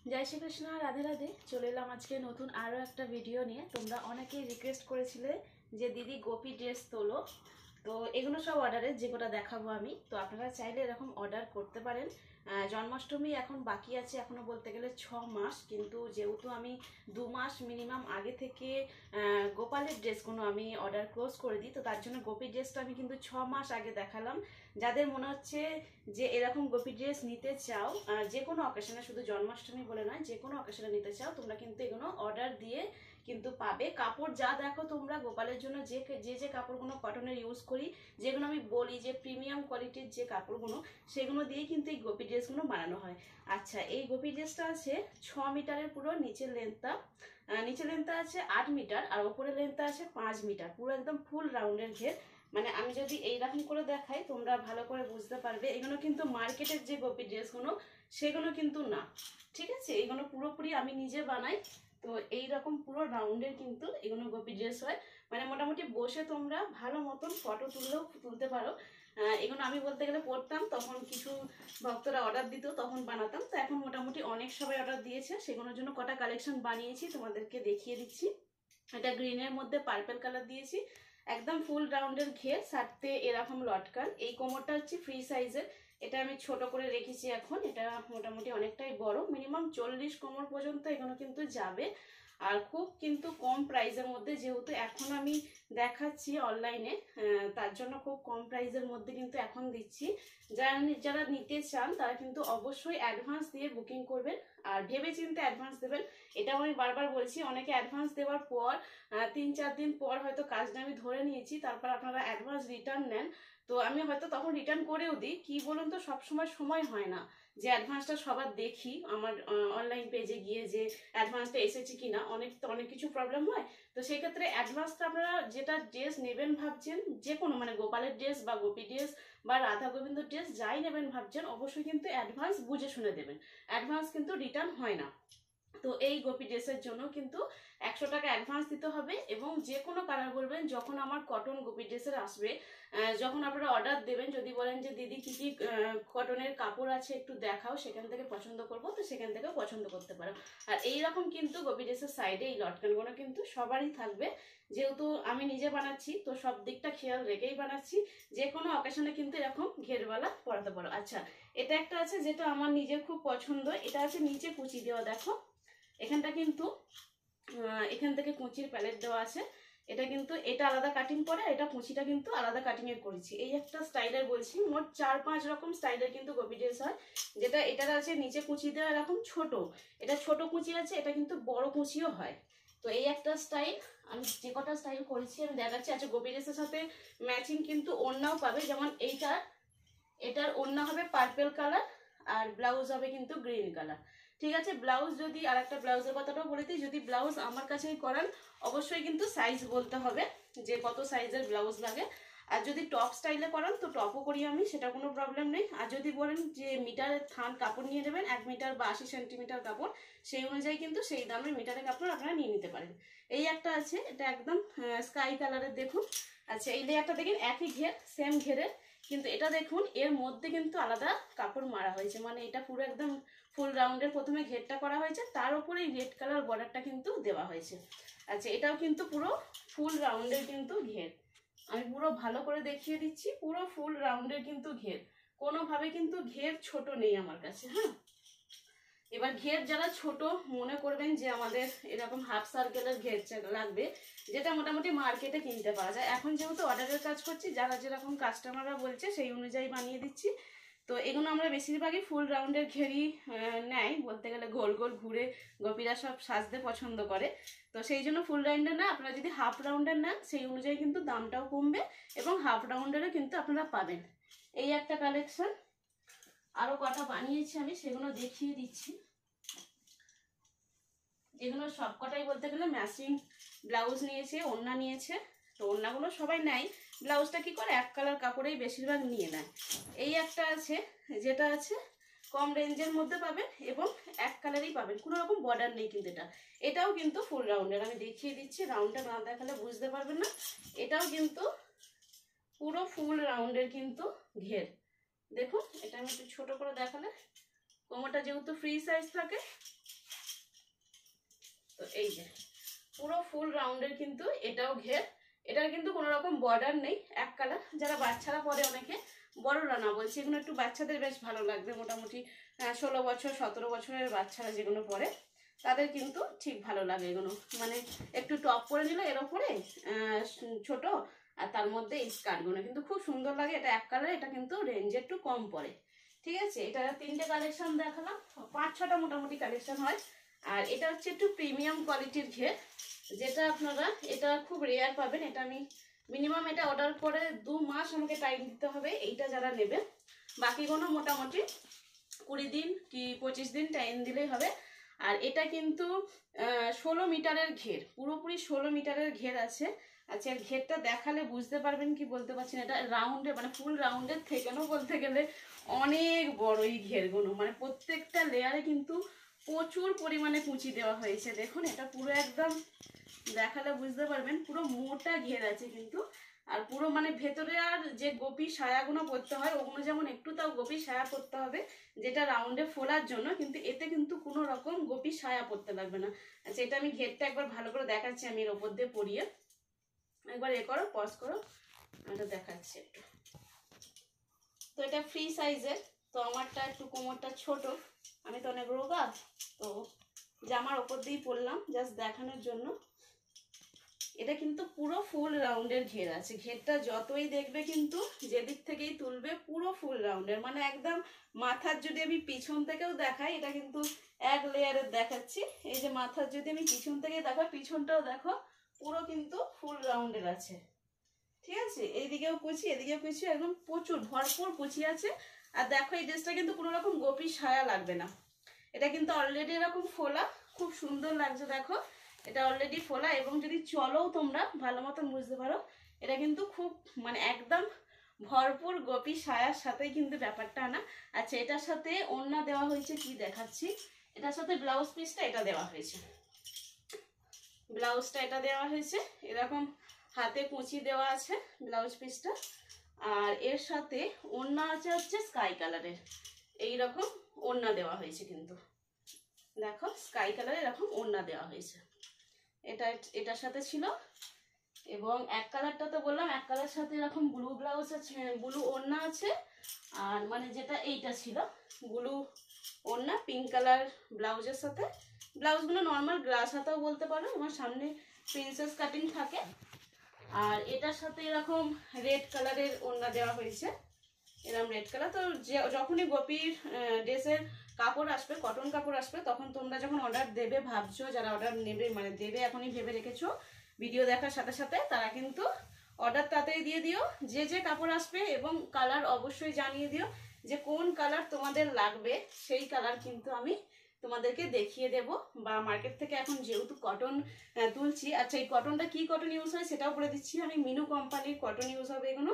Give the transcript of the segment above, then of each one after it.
जय श्री कृष्ण राधे राधे चले एलाम आज के नतून आरो एक भिडियो निये तोमरा अनेकेई रिक्वेस्ट करेছিলে जे दीदी गोपी ड्रेस तोलो तो एगुलो सब अर्डारे जे कोटा देखाबो आमी तो आपनारा चाइले एरकम अर्डार करते पारेन। जन्माष्टमी एखन बाकी आछे एखोनो बोलते गेले 6 मास किन्तु जेहेतु आमी 2 मास मिनिमाम आगे थेके गोपालेर ड्रेसगुलो आमी अर्डार क्लोज करे दिई तो तार जोन्नो गोपी ड्रेसटा आमी किन्तु 6 मास आगे देखालाम। যাদের মনে হচ্ছে যে এরকম গোপী ড্রেস নিতে চাও যে কোনো অকেশনে শুধু জন্মাষ্টমী বলে নয় যে কোনো অকেশনে নিতে চাও তোমরা কিন্তু এগুলো অর্ডার দিয়ে কিন্তু পাবে। কাপড় যা দেখো তোমরা গোপালের জন্য যে যে কাপড়গুলো কটনের ইউজ করি যেগুলো আমি বলি যে প্রিমিয়াম কোয়ালিটির যে কাপড়গুলো সেগুলো দিয়ে কিন্তু এই গোপী ড্রেসগুলো বানানো হয়। আচ্ছা এই গোপী ড্রেসটা আছে 6 মিটারের পুরো নিচের লেন্থটা আছে 8 মিটার আর উপরের লেন্থটা আছে 5 মিটার পুরো একদম ফুল রাউন্ডের ঘের। মানে আমি যদি এইরকম করে দেখাই তোমরা ভালো করে বুঝতে পারবে এগুলো কিন্তু মার্কেটের যে গোপী ড্রেসগুলো সেগুলো কিন্তু না, ঠিক আছে? এইগুলো পুরোপুরি আমি নিজে বানাই। তো এই রকম পুরো রাউন্ডের কিন্তু এগুলো গোপী ড্রেস হয়, মানে মোটামুটি বসে তোমরা ভালো মতন ফটো তুলতে পারো। এগুলো আমি বলতে গেলে পড়তাম তখন কিছু ভক্তরা অর্ডার দিত তখন বানাতাম, তো এখন মোটামুটি অনেক সবাই অর্ডার দিয়েছে সেগুলোর জন্য কটা কালেকশন বানিয়েছি তোমাদেরকে দেখিয়ে দিচ্ছি। এটা গ্রিনের মধ্যে পার্পল কালার দিয়েছি, একদম ফুল রাউন্ডের ঘের, সাথে এরকম লটকান। এই কোমরটা হচ্ছে ফ্রি সাইজের, এটা আমি ছোট করে রেখেছি এখন, এটা মোটামুটি অনেকটাই বড়, মিনিমাম 40 কোমর পর্যন্ত এগুলো কিন্তু যাবে। আর খুব কিন্তু কম প্রাইসের মধ্যে, যেহেতু এখন আমি দেখাচ্ছি অনলাইনে তার জন্য খুব কম প্রাইসের মধ্যে কিন্তু এখন দিচ্ছি। যারা নিতে চান তারা কিন্তু অবশ্যই অ্যাডভান্স দিয়ে বুকিং করবেন আর ভেবে চিন্তে অ্যাডভান্স দেবেন। এটাও আমি বারবার বলছি, অনেকে অ্যাডভান্স দেওয়ার পর 3-4 দিন পর হয়তো কাজটা আমি ধরে নিয়েছি তারপর আপনারা অ্যাডভান্স রিটার্ন নেন, তো আমি হয়তো তখন রিটার্ন করেও দিই। কি বলুন তো, সবসময় সময় হয় না যে অ্যাডভান্সটা সবার দেখি আমার অনলাইন পেজে গিয়ে যে অ্যাডভান্সটা এসেছে কিনা, অনেক কিছু প্রবলেম হয়। তো সেই ক্ষেত্রে অ্যাডভান্সটা আপনারা যেটা ড্রেস নেবেন ভাবছেন, যে কোনো মানে গোপালের ড্রেস বা গোপী ড্রেস বা রাধা গোবিন্দ ড্রেস যাই নেবেন ভাবছেন অবশ্যই কিন্তু অ্যাডভান্স বুঝে শুনে দেবেন, অ্যাডভান্স কিন্তু রিটার্ন হয় না। তো এই গোপী ড্রেসের জন্য কিন্তু 100 টাকা অ্যাডভান্স দিতে হবে এবং যে কোনো কালার বলবেন। যখন আমার কটন গোপী ড্রেসের আসবে, যখন আপনারা অর্ডার দেবেন, যদি বলেন যে দিদি কি কি কটনের কাপড় আছে একটু দেখাও, সেখান থেকে পছন্দ করব, তো সেখান থেকেও পছন্দ করতে পারো। আর এইরকম কিন্তু গোপী ড্রেসের সাইডে এই লটকানগুলো কিন্তু সবারই থাকবে, যেহেতু আমি নিজে বানাচ্ছি তো সব দিকটা খেয়াল রেখেই বানাচ্ছি। যে কোনো অকেশনে কিন্তু এরকম ঘেরওয়ালা পরাতে পারো। আচ্ছা এটা একটা আছে যেটা আমার নিজের খুব পছন্দ, এটা আছে নিচে কুচি দেওয়া, দেখো এখানটা কিন্তু এখান থেকে কুচির প্যালেট দেওয়া আছে। এটা কিন্তু এটা আলাদা কাটিং করে, এটা কুচিটা কিন্তু আলাদা কাটিং এর করেছি। এই একটা স্টাইলের বলছি, মোট 4-5 রকম স্টাইলের কিন্তু গোপী ড্রেস হয়। যেটা এটার আছে নিচে কুচি দেওয়া এরকম ছোট, এটা ছোট কুচি আছে, এটা কিন্তু বড় কুচিও হয়। তো এই একটা স্টাইল, আমি যে কটা স্টাইল করেছি আমি দেখাচ্ছি। আচ্ছা গোপী ড্রেসের সাথে ম্যাচিং কিন্তু ওড়নাও পাবে, যেমন এটার ওড়না হবে পার্পল কালার আর ব্লাউজ হবে কিন্তু গ্রিন কালার, ঠিক আছে? ব্লাউজ যদি আর একটা ব্লাউজের কথাটাও বলে দিই, যদি ব্লাউজ আমার কাছেই করান অবশ্যই কিন্তু সাইজ বলতে হবে যে কত সাইজের ব্লাউজ লাগে। আর যদি টপ স্টাইলে করান তো টপও করি আমি, সেটা কোনো প্রবলেম নেই। আর যদি বলেন যে মিটারের থান কাপড় নিয়ে নেবেন 1 মিটার বা 80 সেন্টিমিটার কাপড়, সেই অনুযায়ী কিন্তু সেই দামে মিটারের কাপড় আপনারা নিয়ে নিতে পারেন। এই একটা আছে, এটা একদম স্কাই কালারের, দেখুন। আচ্ছা এই লেয়ারটা দেখেন একই ঘের, সেম ঘেরের, কিন্তু এটা দেখুন এর মধ্যে কিন্তু আলাদা কাপড় মারা হয়েছে, মানে এটা পুরো একদম ফুল রাউন্ডের প্রথমে ঘেরটা করা হয়েছে, তার উপরে রেড কালার বর্ডারটা কিন্তু দেওয়া হয়েছে। আচ্ছা এটাও কিন্তু পুরো ফুল রাউন্ডের কিন্তু ঘের, আমি পুরো ভালো করে দেখিয়ে দিচ্ছি, পুরো ফুল রাউন্ডের কিন্তু ঘের, কোনোভাবে কিন্তু ঘের ছোট নেই আমার কাছে। হ্যাঁ এবার ঘের যারা ছোট মনে করবেন যে আমাদের এরকম হাফ সার্কেলের ঘের লাগবে, যেটা মোটামুটি মার্কেটে কিনতে পাওয়া যায়। এখন যেহেতু অর্ডারের কাজ করছি, যারা যেরকম কাস্টমাররা বলছে সেই অনুযায়ী বানিয়ে দিচ্ছি। তো এগুলো আমরা বেশিরভাগই ফুল রাউন্ডের ঘেরই নেয়, বলতে গেলে গোল গোল ঘুরে গোপীরা সব সাজতে পছন্দ করে। তো সেই জন্য ফুল রাউন্ডের না, আপনারা যদি হাফ রাউন্ডের নেন সেই অনুযায়ী কিন্তু দামটাও কমবে এবং হাফ রাউন্ডেরও কিন্তু আপনারা পাবেন। এই একটা কালেকশন, আরো কটা বানিয়েছি আমি সেগুলো দেখিয়ে দিচ্ছি। এগুলো সবকটাই বলতে গেলে ম্যাচিং ব্লাউজ নিয়েছে, ওড়না নিয়েছে। তো ওড়নাগুলো সবাই নেয়, ব্লাউজটা কি করে এক কালার কাপড়েই বেশিরভাগ নিয়ে নেয়। এই একটা আছে যেটা আছে কম রেঞ্জের মধ্যে পাবেন এবং এক কালারই পাবেন, কোনো রকম বর্ডার নেই কিন্তু এটাও কিন্তু ফুল রাউন্ডের, আমি দেখিয়ে দিচ্ছি, রাউন্ডটা না দেখালে বুঝতে পারবেন না। এটাও কিন্তু পুরো ফুল রাউন্ডের কিন্তু ঘের, দেখুন এটা আমি একটু ছোট করে দেখালে, কোমরটা যেহেতু ফ্রি সাইজ থাকে তো এই যে পুরো ফুল রাউন্ডের কিন্তু এটাও ঘের, এটার কিন্তু কোনো রকম বর্ডার নেই, এক কালার। যারা বাচ্চারা পরে, অনেকে বড়রা না বলছি, এগুলো একটু বাচ্চাদের বেশ ভালো লাগবে, মোটামুটি 16 বছর 17 বছরের বাচ্চারা যেগুলো পরে তাদের কিন্তু ঠিক ভালো লাগে এগুলো। মানে একটু টপ করে নিল এর ওপরে ছোট, আর তার মধ্যে এই স্কার্টগুলো কিন্তু খুব সুন্দর লাগে। এটা এক কালার, এটা কিন্তু রেঞ্জে একটু কম পড়ে। ঠিক আছে, এটা 3টে কালেকশন দেখালাম, 5-6টা মোটামুটি কালেকশন হয়। আর এটা হচ্ছে একটু প্রিমিয়াম কোয়ালিটির ঘের, যেটা আপনারা এটা খুব রেয়ার পাবেন। এটা আমি মিনিমাম এটা অর্ডার করে 2 মাস আমাকে টাইম দিতে হবে এইটা যারা নেবে। বাকিগুলো মোটামুটি 20 দিন কি 25 দিন টাইম দিলেই হবে। আর এটা কিন্তু 16 মিটারের ঘের, পুরোপুরি 16 মিটারের ঘের আছে। আচ্ছা, এর ঘেরটা দেখালে বুঝতে পারবেন কি বলতে পারছি না, এটা রাউন্ডে মানে ফুল রাউন্ডের থেকেও বলতে গেলে অনেক বড় এই ঘেরগুলো। মানে প্রত্যেকটা লেয়ারে কিন্তু প্রচুর পরিমাণে কুচি দেওয়া হয়েছে। দেখুন এটা পুরো একদম দেখালে বুঝতে পারবেন, পুরো মোটা ঘের আছে কিন্তু। আর পুরো মানে ভেতরে আর যে গোপী সায়াগুলো পরতে হয় ওগুলো যেমন একটু তাও গোপী সায়া পরতে হবে, যেটা রাউন্ডে ফোলার জন্য, কিন্তু এতে কিন্তু কোনো রকম গোপী সায়া পরতে লাগবে না। আচ্ছা, এটা আমি ঘেরটা একবার ভালো করে দেখাচ্ছি, আমি এর ওপর দিয়ে পরিয়ে একবার এ করো, পজ করো, এটা দেখাচ্ছি একটু। তো এটা ফ্রি সাইজের, তো আমারটা একটু কোমরটা ছোট, আমি তো অনেক রোগা, তো জামার ওপর দিয়েই পরলাম জাস্ট দেখানোর জন্য। এটা কিন্তু পুরো ফুল রাউন্ডের ঘের আছে, ঘেরটা যতই দেখবে কিন্তু যেদিক থেকেই তুলবে পুরো ফুল রাউন্ডের, মানে একদম মাথার যদি আমি পিছন থেকেও দেখাই, এটা কিন্তু এক লেয়ারের দেখাচ্ছি। এই যে মাথার যদি আমি পিছন থেকে দেখাই, পিছনটাও দেখো পুরো কিন্তু ফুল রাউন্ডের আছে। ঠিক আছে, এইদিকেও কুচি এদিকেও কুচি, একদম প্রচুর ভরপুর কুচি আছে। আর দেখো এই ড্রেসটা কিন্তু কোনো রকম গোপী সায়া লাগবে না, এটা কিন্তু অলরেডি এরকম ফোলা, খুব সুন্দর লাগছে। দেখো এটা অলরেডি ফোলা, এবং যদি চলো তোমরা ভালো মতন বুঝতে পারো, এটা কিন্তু খুব মানে একদম ভরপুর গোপী সায়ার সাথেই কিন্তু ব্যাপারটা আনা। আচ্ছা, এটার সাথে ওড়না দেওয়া হয়েছে, কি দেখাচ্ছি, এটার সাথে ব্লাউজ পিসটা এটা দেওয়া হয়েছে, ব্লাউজটা এটা দেওয়া হয়েছে, এরকম হাতে কুচি দেওয়া আছে ব্লাউজ পিসটা। আর এর সাথে ওড়না আছে হচ্ছে স্কাই কালারের, এইরকম ওড়না দেওয়া হয়েছে কিন্তু। দেখো স্কাই কালারের এরকম ওড়না দেওয়া হয়েছে, এটা এটার সাথে ছিল। এবং এক কালারটা তো বললাম, এক কালার সাথে এরকম ব্লু ব্লাউজ আছে, ব্লু ওড়না আছে। আর মানে যেটা এইটা ছিল ব্লু ওড়না, পিঙ্ক কালার ব্লাউজের সাথে। ব্লাউজগুলো নর্মাল গ্লাস হাতাও বলতে পারো, আমার সামনে প্রিন্সেস কাটিং থাকে। আর এটার সাথে এরকম রেড কালারের ওড়না দেওয়া হয়েছে, এরকম রেড কালার। তো যখনই গোপীর ড্রেসের কাপড় আসবে, কটন কাপড় আসবে, তখন তোমরা যখন অর্ডার দেবে, ভাবছো যারা অর্ডার নেবে মানে দেবে এখনই ভেবে রেখেছো ভিডিও দেখার সাথে সাথে, তারা কিন্তু অর্ডার তাড়াতাড়ি দিয়ে দিও। যে যে কাপড় আসবে এবং কালার অবশ্যই জানিয়ে দিও, যে কোন কালার তোমাদের লাগবে সেই কালার কিন্তু আমি তোমাদেরকে দেখিয়ে দেব। বা মার্কেট থেকে এখন যেহেতু কটন তুলছি, আচ্ছা এই কটনটা কি কটন ইউজ হয় সেটাও বলে দিচ্ছি আমি, মিনু কোম্পানির কটন ইউজ হবে এগুলো।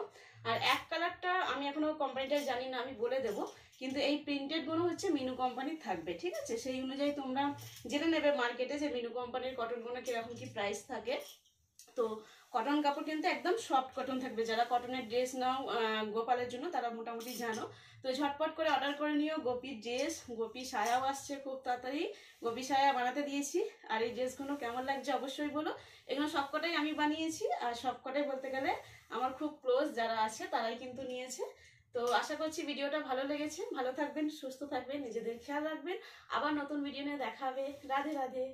আর এক কালারটা আমি এখনো কোম্পানিটা জানি না, আমি বলে দেবো, কিন্তু এই প্রিন্টেড গুলো হচ্ছে মিনু কোম্পানির থাকবে। ঠিক আছে, সেই অনুযায়ী তোমরা জেনে নেবে মার্কেটে যে মিনু কোম্পানির কটনগুলো কিরকম কি প্রাইস থাকে। তো কটন কাপড় কিন্তু একদম সফট কটন থাকবে, যারা কটনের ড্রেস নাও গোপালের জন্য তারা মোটামুটি জানো। তো ঝটপট করে অর্ডার করে নিও, গোপীর ড্রেস, গোপী সায়াও আসছে খুব তাড়াতাড়ি, গোপী সায়া বানাতে দিয়েছি। আর এই ড্রেসগুলো কেমন লাগছে অবশ্যই বলো, এগুলো সবকটাই আমি বানিয়েছি, আর সবকটাই বলতে গেলে আমার খুব ক্লোজ যারা আছে তারাই কিন্তু নিয়েছে। তো আশা করছি ভিডিওটা ভালো লেগেছে, ভালো থাকবেন, সুস্থ থাকবেন, নিজেদের খেয়াল রাখবেন, আবার নতুন ভিডিও নিয়ে দেখা হবে। রাধে রাধে।